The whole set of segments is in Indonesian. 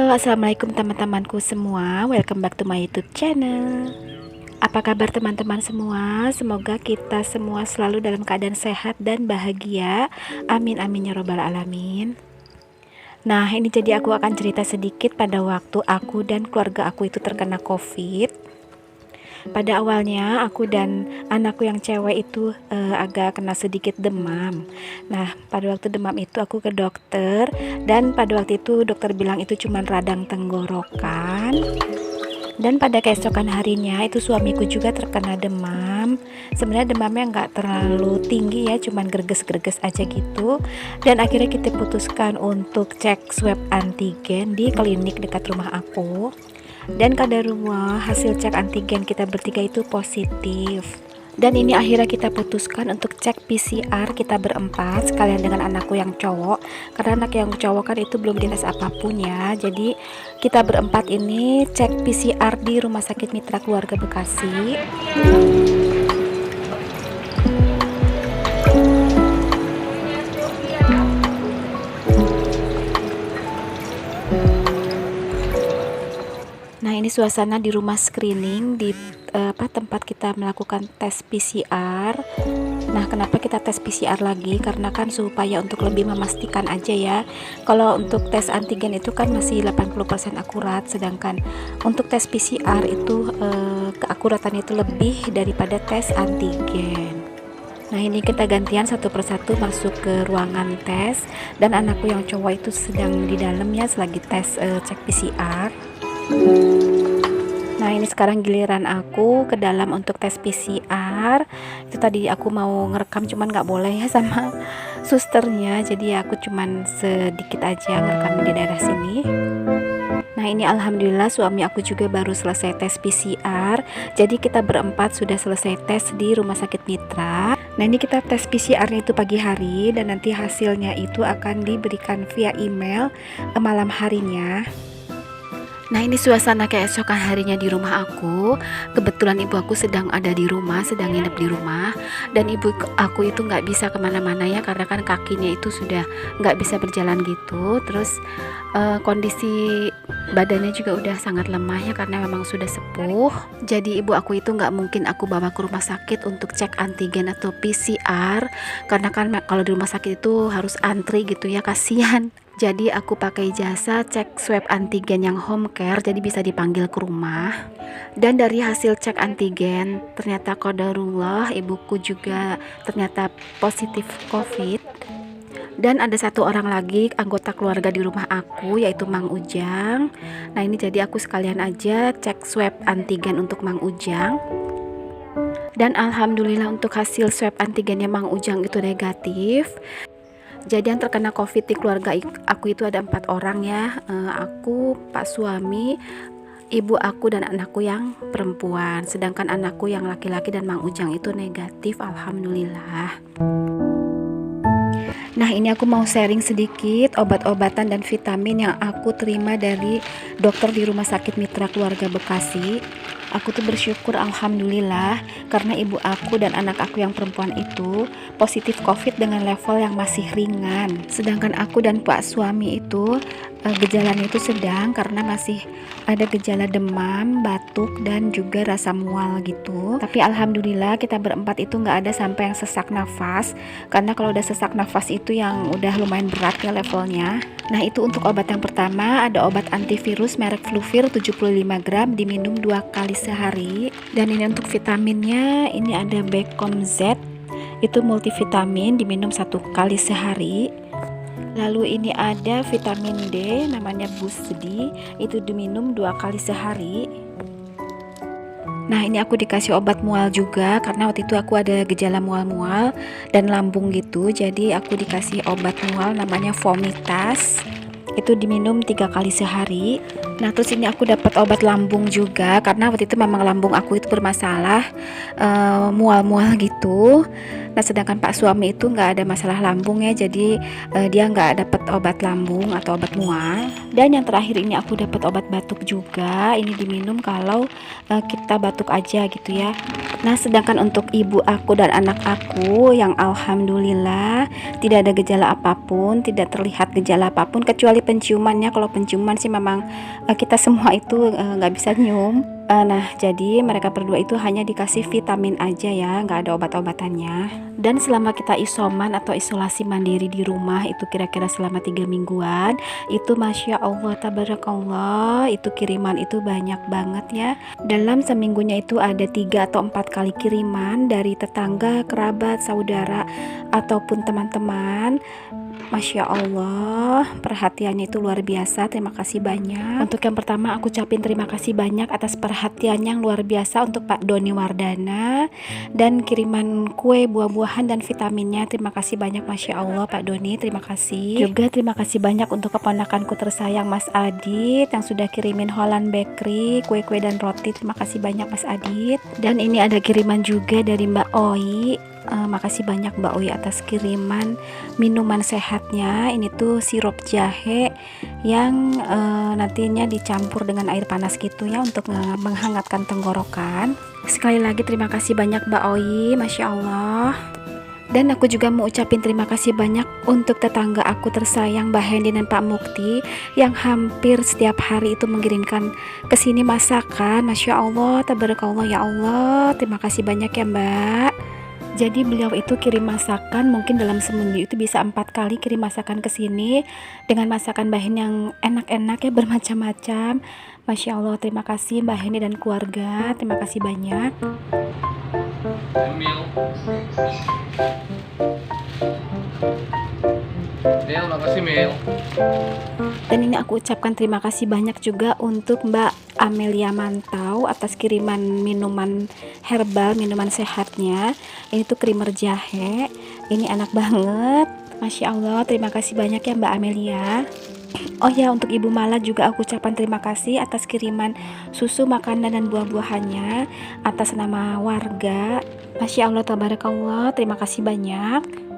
Halo, assalamualaikum teman-temanku semua. Welcome back to my YouTube channel. Apa kabar teman-teman semua? Semoga kita semua selalu dalam keadaan sehat dan bahagia. Amin amin ya robbal alamin. Nah, ini jadi aku akan cerita sedikit pada waktu aku dan keluarga aku itu terkena COVID. Pada awalnya aku dan anakku yang cewek itu agak kena sedikit demam. Nah, pada waktu demam itu aku ke dokter, dan pada waktu itu dokter bilang itu cuma radang tenggorokan. Dan pada keesokan harinya itu suamiku juga terkena demam. Sebenarnya demamnya nggak terlalu tinggi ya, cuman greges-greges aja gitu. Dan akhirnya kita putuskan untuk cek swab antigen di klinik dekat rumah aku. Dan kadarullah hasil cek antigen kita bertiga itu positif. Dan ini akhirnya kita putuskan untuk cek PCR kita berempat sekalian dengan anakku yang cowok, karena anak yang cowok kan itu belum dites apapun ya. Jadi kita berempat ini cek PCR di Rumah Sakit Mitra Keluarga Bekasi. Nah, ini suasana di rumah screening di tempat kita melakukan tes PCR. Nah, kenapa kita tes PCR lagi? Karena kan supaya untuk lebih memastikan aja ya. Kalau untuk tes antigen itu kan masih 80% akurat, sedangkan untuk tes PCR itu keakuratannya itu lebih daripada tes antigen. Nah, ini kita gantian satu persatu masuk ke ruangan tes, dan anakku yang cowok itu sedang di dalam ya selagi tes cek PCR. Nah, ini sekarang giliran aku ke dalam untuk tes PCR. Itu tadi aku mau ngerekam cuman nggak boleh ya sama susternya, jadi aku cuman sedikit aja ngerekam di daerah sini. Nah, ini alhamdulillah suami aku juga baru selesai tes PCR. Jadi kita berempat sudah selesai tes di Rumah Sakit Mitra. Nah, ini kita tes PCR-nya itu pagi hari, dan nanti hasilnya itu akan diberikan via email malam harinya. Nah, ini suasana keesokan harinya di rumah aku. Kebetulan ibu aku sedang ada di rumah, sedang nginep di rumah. Dan ibu aku itu nggak bisa kemana-mana ya, karena kan kakinya itu sudah nggak bisa berjalan gitu. Terus kondisi badannya juga udah sangat lemah ya, karena memang sudah sepuh. Jadi ibu aku itu nggak mungkin aku bawa ke rumah sakit untuk cek antigen atau PCR, karena kan kalau di rumah sakit itu harus antri gitu ya, kasihan. Jadi aku pakai jasa cek swab antigen yang home care, jadi bisa dipanggil ke rumah. Dan dari hasil cek antigen ternyata qadarullah ibuku juga ternyata positif COVID. Dan ada satu orang lagi anggota keluarga di rumah aku, yaitu Mang Ujang. Nah, ini jadi aku sekalian aja cek swab antigen untuk Mang Ujang. Dan alhamdulillah untuk hasil swab antigennya Mang Ujang itu negatif. Jadi yang terkena COVID di keluarga aku itu ada 4 orang ya. Aku, pak suami, ibu aku, dan anakku yang perempuan. Sedangkan anakku yang laki-laki dan Mang Ujang itu negatif, alhamdulillah. Nah, ini aku mau sharing sedikit obat-obatan dan vitamin yang aku terima dari dokter di Rumah Sakit Mitra Keluarga Bekasi. Aku tuh bersyukur alhamdulillah, karena ibu aku dan anak aku yang perempuan itu positif COVID dengan level yang masih ringan. Sedangkan aku dan pak suami itu gejalanya itu sedang, karena masih ada gejala demam, batuk, dan juga rasa mual gitu. Tapi alhamdulillah kita berempat itu nggak ada sampai yang sesak nafas, karena kalau udah sesak nafas itu yang udah lumayan berat ya levelnya. Nah, itu untuk obat yang pertama, ada obat antivirus merek Fluvir 75 gram diminum 2 kali sehari. Dan ini untuk vitaminnya, ini ada Becom Z, itu multivitamin diminum 1 kali sehari. Lalu ini ada vitamin D namanya Boost D, itu diminum 2 kali sehari. Nah, ini aku dikasih obat mual juga, karena waktu itu aku ada gejala mual-mual dan lambung gitu. Jadi aku dikasih obat mual namanya Vomitas, itu diminum 3 kali sehari. Nah, terus ini aku dapat obat lambung juga karena waktu itu memang lambung aku itu bermasalah, mual-mual gitu. Nah, sedangkan Pak suami itu nggak ada masalah lambung ya, jadi dia nggak dapat obat lambung atau obat mual. Dan yang terakhir ini aku dapat obat batuk juga. Ini diminum kalau kita batuk aja gitu ya. Nah, sedangkan untuk ibu aku dan anak aku yang alhamdulillah tidak ada gejala apapun, tidak terlihat gejala apapun kecuali penciumannya. Kalau penciuman sih memang kita semua itu nggak bisa nyium. Nah, jadi mereka berdua itu hanya dikasih vitamin aja ya, nggak ada obat-obatannya. Dan selama kita isoman atau isolasi mandiri di rumah itu kira-kira selama 3 mingguan, itu Masya Allah tabarakallah, itu kiriman itu banyak banget ya. Dalam seminggunya itu ada 3 atau 4 kali kiriman dari tetangga, kerabat, saudara, ataupun teman-teman. Masya Allah, perhatiannya itu luar biasa. Terima kasih banyak. Untuk yang pertama aku ucapin terima kasih banyak atas perhatian yang luar biasa untuk Pak Doni Wardana dan kiriman kue, buah-buahan dan vitaminnya. Terima kasih banyak Masya Allah Pak Doni, terima kasih. Juga terima kasih banyak untuk keponakanku tersayang Mas Adit yang sudah kirimin Holland Bakery, kue-kue dan roti. Terima kasih banyak Mas Adit. Dan ini ada kiriman juga dari Mbak Oi. Makasih banyak Mbak Oi atas kiriman minuman sehatnya. Ini tuh sirup jahe yang nantinya dicampur dengan air panas gitu ya untuk menghangatkan tenggorokan. Sekali lagi terima kasih banyak Mbak Oi, Masya Allah. Dan aku juga mau ucapin terima kasih banyak untuk tetangga aku tersayang Mbak Hendi dan Pak Mukti yang hampir setiap hari itu mengirimkan ke sini masakan. Masya Allah, tabarakallah ya Allah. Terima kasih banyak ya Mbak. Jadi beliau itu kirim masakan mungkin dalam seminggu itu bisa 4 kali kirim masakan ke sini dengan masakan Mbak Heni yang enak-enak ya, bermacam-macam. Masya Allah, terima kasih Mbak Heni dan keluarga, terima kasih banyak. Mil, makasih Mil. Dan ini aku ucapkan terima kasih banyak juga untuk Mbak Amelia Mantau atas kiriman minuman herbal, minuman sehatnya. Ini tuh creamer jahe. Ini enak banget. Masya Allah, terima kasih banyak ya Mbak Amelia. Oh ya, untuk Ibu Mala juga aku ucapkan terima kasih atas kiriman susu, makanan dan buah-buahannya atas nama warga. Masya Allah, tabarakallah, terima kasih banyak.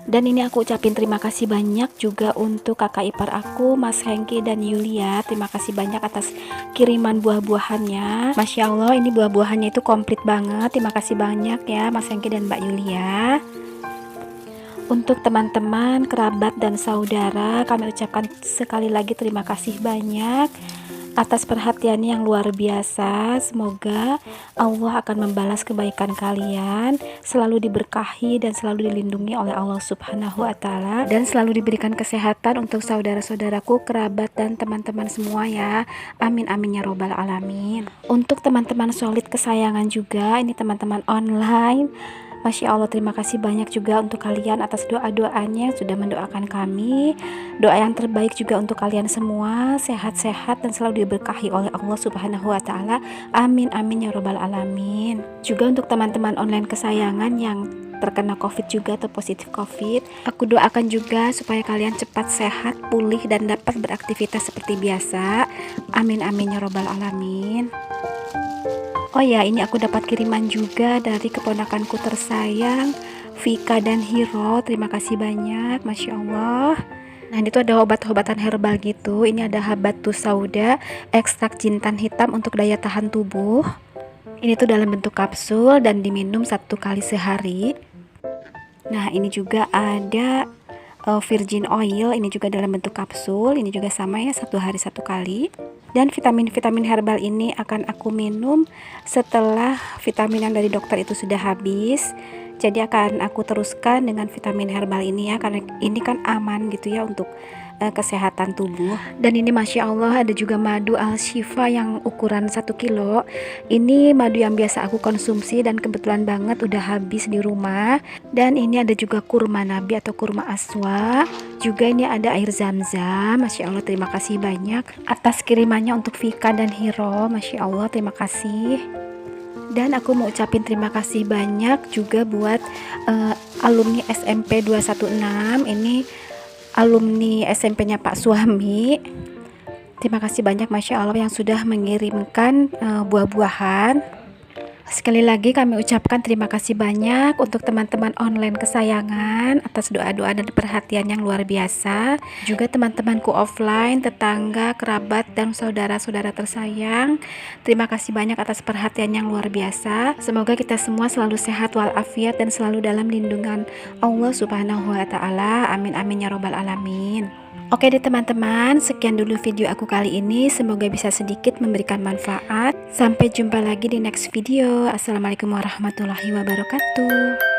Dan ini aku ucapin terima kasih banyak juga untuk kakak ipar aku, Mas Hengki dan Yulia. Terima kasih banyak atas kiriman buah-buahannya. Masya Allah, ini buah-buahannya itu komplit banget. Terima kasih banyak ya Mas Hengki dan Mbak Yulia. Untuk teman-teman, kerabat dan saudara, kami ucapkan sekali lagi terima kasih banyak atas perhatiannya yang luar biasa. Semoga Allah akan membalas kebaikan kalian, selalu diberkahi dan selalu dilindungi oleh Allah Subhanahu wa Ta'ala, dan selalu diberikan kesehatan untuk saudara-saudaraku, kerabat dan teman-teman semua ya. Amin amin ya robbal alamin. Untuk teman-teman solid kesayangan juga, ini teman-teman online, Masya Allah, terima kasih banyak juga untuk kalian atas doa-doanya sudah mendoakan kami. Doa yang terbaik juga untuk kalian semua, sehat-sehat dan selalu diberkahi oleh Allah Subhanahu wa Ta'ala. Amin amin ya robbal alamin. Juga untuk teman-teman online kesayangan yang terkena COVID juga atau positif COVID, aku doakan juga supaya kalian cepat sehat, pulih dan dapat beraktivitas seperti biasa. Amin amin ya robbal alamin. Oh ya, ini aku dapat kiriman juga dari keponakanku tersayang, Vika dan Hiro. Terima kasih banyak, Masya Allah. Nah, ini tuh ada obat-obatan herbal gitu. Ini ada habatus sauda, ekstrak jintan hitam untuk daya tahan tubuh. Ini tuh dalam bentuk kapsul dan diminum 1 kali sehari. Nah, ini juga ada virgin oil, ini juga dalam bentuk kapsul. Ini juga sama ya, 1 hari 1 kali. Dan vitamin-vitamin herbal ini akan aku minum setelah vitamin yang dari dokter itu sudah habis. Jadi akan aku teruskan dengan vitamin herbal ini ya, karena ini kan aman gitu ya untuk kesehatan tubuh. Dan ini Masya Allah ada juga madu al-shifa yang ukuran 1 kilo. Ini madu yang biasa aku konsumsi dan kebetulan banget udah habis di rumah. Dan ini ada juga kurma nabi atau kurma aswa. Juga ini ada air zam-zam. Masya Allah, terima kasih banyak atas kirimannya untuk Vika dan Hiro. Masya Allah, terima kasih. Dan aku mau ucapin terima kasih banyak juga buat alumni SMP 216. Ini alumni SMP-nya Pak suami. Terima kasih banyak Masya Allah yang sudah mengirimkan buah-buahan. Sekali lagi kami ucapkan terima kasih banyak untuk teman-teman online kesayangan atas doa-doa dan perhatian yang luar biasa. Juga teman-temanku offline, tetangga, kerabat, dan saudara-saudara tersayang. Terima kasih banyak atas perhatian yang luar biasa. Semoga kita semua selalu sehat walafiat dan selalu dalam lindungan Allah Subhanahu wa Ta'ala. Amin amin ya robbal alamin. Oke deh teman-teman, sekian dulu video aku kali ini. Semoga bisa sedikit memberikan manfaat. Sampai jumpa lagi di next video. Assalamualaikum warahmatullahi wabarakatuh.